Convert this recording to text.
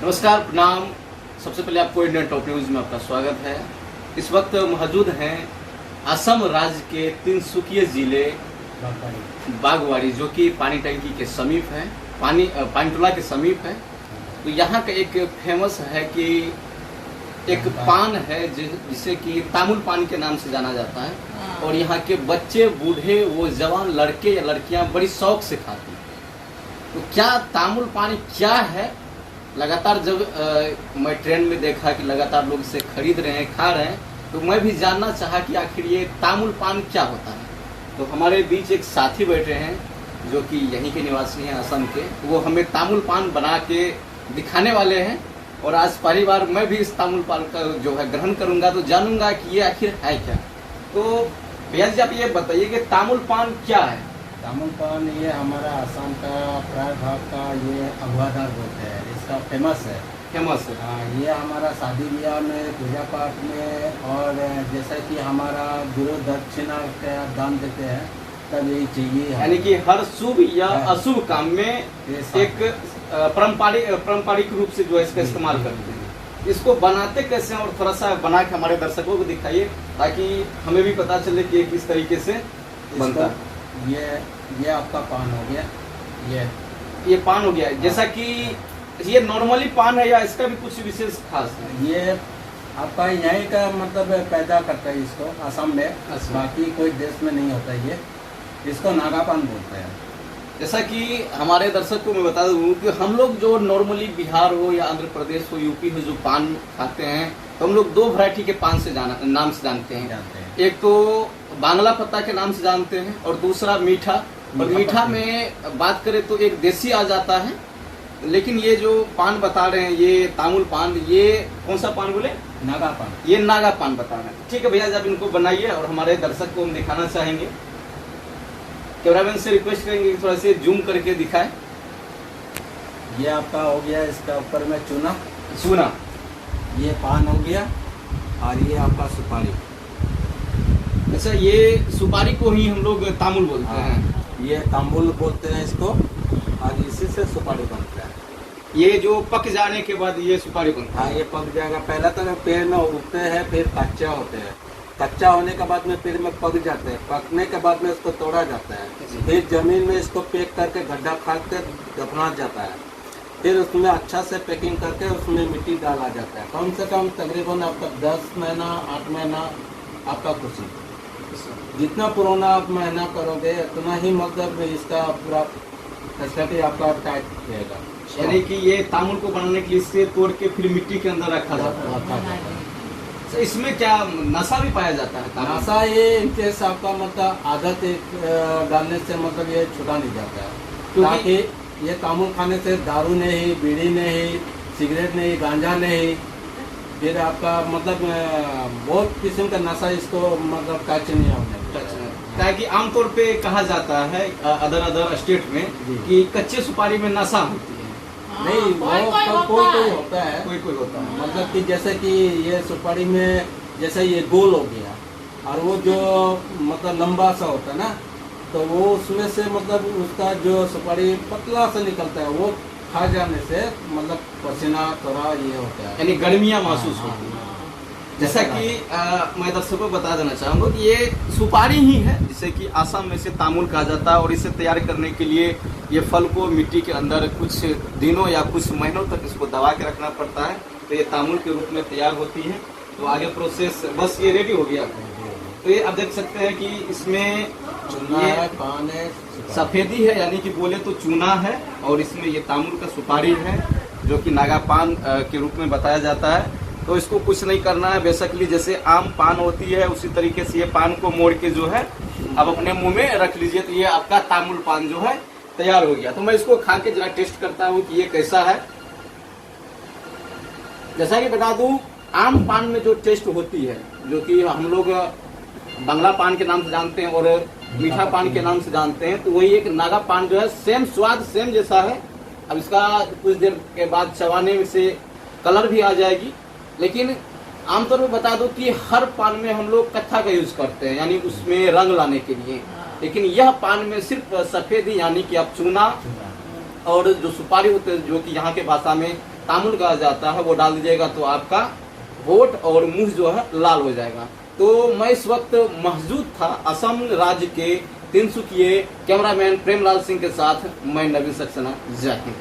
नमस्कार, प्रणाम। सबसे पहले आपको इंडियन टॉप न्यूज़ में आपका स्वागत है। इस वक्त मौजूद हैं असम राज्य के तिनसुकिया जिले बागवाड़ी, जो कि पानी टंकी के समीप है, पानीटोला के समीप है। तो यहाँ का एक फेमस है कि एक पान है जिसे कि तामुल पान के नाम से जाना जाता है, और यहाँ के बच्चे बूढ़े वो जवान लड़के या लड़कियाँ बड़ी शौक से खाती हैं। तो क्या तामुल पानी क्या है, लगातार जब मैं ट्रेंड में देखा कि लगातार लोग इसे खरीद रहे हैं, खा रहे हैं, तो मैं भी जानना चाहा कि आखिर ये तामुल पान क्या होता है। तो हमारे बीच एक साथी बैठे हैं जो कि यहीं के निवासी हैं, असम के। वो हमें तामुल पान बना के दिखाने वाले हैं, और आज पहली बार मैं भी इस तामुल पान का जो है ग्रहण करूंगा, तो जानूंगा कि ये आखिर है क्या। तो भैया जी, आप ये बताइए कि तामुल पान क्या है। तामुल पान ये हमारा असम का प्राय भाग का ये अगवादार बोलते हैं, इसका फेमस है। फेमस है, हाँ, ये हमारा शादी ब्याह में, पूजा पाठ में, और जैसा कि हमारा गुरु दक्षिणा का दान देते हैं तब यही चाहिए। यानी कि हर शुभ या अशुभ काम में एक पारंपरिक रूप से जो है इसका इस्तेमाल करते हैं। इसको बनाते कैसे हैं, और थोड़ा सा बना के हमारे दर्शकों को दिखाइए ताकि हमें भी पता चले कि किस तरीके से बनता है। ये आपका पान हो गया। ये पान हो गया, जैसा कि ये नॉर्मली पान है या इसका भी कुछ विशेष खास है। ये आपका यहीं का मतलब पैदा करता है इसको, असम में। बाकी कोई देश में नहीं होता ये। इसको नागा पान बोलते हैं। जैसा कि हमारे दर्शक को मैं बता दूं कि हम लोग जो नॉर्मली बिहार हो या आंध्र प्रदेश हो, यूपी में जो पान खाते हैं, तो हम लोग दो वैरायटी के पान से नाम से जानते हैं। एक तो बांग्ला पत्ता के नाम से जानते हैं, और दूसरा मीठा। और मीठा में बात करें तो एक देसी आ जाता है, लेकिन ये जो पान बता रहे हैं, ये तामुल पान, ये कौन सा पान बोले? नागा पान। ये नागा पान बता रहे हैं। ठीक है भैया, जब इनको बनाइए और हमारे दर्शक को हम दिखाना चाहेंगे। कैमरामैन से रिक्वेस्ट करेंगे कि थोड़ा से जूम करके दिखाएं। ये आपका हो गया, इसका ऊपर में चूना। ये पान हो गया, और ये आपका सुपारी। अच्छा, ये सुपारी को ही हम लोग तामुल बोलते हैं। ये तामुल बोलते हैं इसको, और इसी से सुपारी बनता है। ये जो पक जाने के बाद ये सुपारी बनता है। हाँ, ये पक जाएगा। पहले तो पेड़ में उगते हैं, फिर कच्चा होते हैं। कच्चा होने के बाद में पेड़ में पक जाते हैं। पकने के बाद में इसको तोड़ा जाता है। फिर जमीन में इसको पैक करके गड्ढा खाद कर दफना जाता है। फिर उसमें अच्छा से पैकिंग करके उसमें मिट्टी डाला जाता है। कम से कम तकरीबन आपका 10 महीना 8 महीना आपका खुशी। जितना पुराना आप महीना करोगे उतना ही मतलब इसका पूरा फैसिलिटी आपका टाइट रहेगा। यानी कि ये तामुल को बनाने के लिए इसे तोड़ के फिर मिट्टी के अंदर रखा जाता है। तो इसमें क्या नशा भी पाया जाता है? नशा ये इनकेस आपका मतलब आदत डालने से मतलब ये छुटा नहीं जाता है। ताकि ये तामुल खाने से दारू नहीं, बीड़ी नहीं, सिगरेट नहीं, गांजा नहीं, फिर आपका मतलब बहुत किस्म का नशा इसको मतलब टच नहीं होने। ताकि आमतौर पे कहा जाता है अदर स्टेट में कि कच्चे सुपारी में नशा होती है। नहीं, वो कोई होता है, कोई होता है। मतलब कि जैसे कि ये सुपारी में जैसे ये गोल हो गया, और वो जो मतलब लंबा सा होता है ना, तो वो उसमें से मतलब उसका जो सुपारी पतला सा निकलता है, वो खा जाने से मतलब पसीना थोड़ा ये होता है, यानी गर्मियाँ महसूस होती है। जैसा कि मैं दर्शकों को बता देना चाहूँगा कि ये सुपारी ही है जिसे कि आसाम में से तामुल कहा जाता है, और इसे तैयार करने के लिए ये फल को मिट्टी के अंदर कुछ दिनों या कुछ महीनों तक इसको दबा के रखना पड़ता है, तो ये तामुल के रूप में तैयार होती है। तो आगे प्रोसेस बस ये रेडी हो गया। तो ये आप देख सकते हैं कि इसमें ये पान है, सफेदी है, यानी कि बोले तो चूना है, और इसमें ये तामुल का सुपारी है जो कि नागा पान के रूप में बताया जाता है। तो इसको कुछ नहीं करना है, बेसिकली जैसे आम पान होती है उसी तरीके से ये पान को मोड़ के जो है अब अपने मुंह में रख लीजिए, तो ये आपका तामुल पान जो है तैयार हो गया। तो मैं इसको खा के जरा टेस्ट करता हूँ कि ये कैसा है। जैसा कि बता दूं, आम पान में जो टेस्ट होती है, जो कि हम लोग बांग्ला पान के नाम से जानते हैं और मीठा पान के नाम से जानते हैं, तो वही एक नागा पान जो है सेम स्वाद सेम जैसा है। अब इसका कुछ देर के बाद चबाने से कलर भी आ जाएगी, लेकिन आमतौर पर बता दो कि हर पान में हम लोग कत्था का यूज करते हैं, यानी उसमें रंग लाने के लिए। लेकिन यह पान में सिर्फ सफेदी यानी कि आप चूना और जो सुपारी होते हैं, जो कि यहाँ के भाषा में तामुल कहा जाता है वो डाल दीजिएगा तो आपका होठ और मुंह जो है लाल हो जाएगा। तो मैं इस वक्त मौजूद था असम राज्य के तिनसुकिया, कैमरामैन प्रेमलाल सिंह के साथ मैं नवीन सक्सेना। जय हिंद।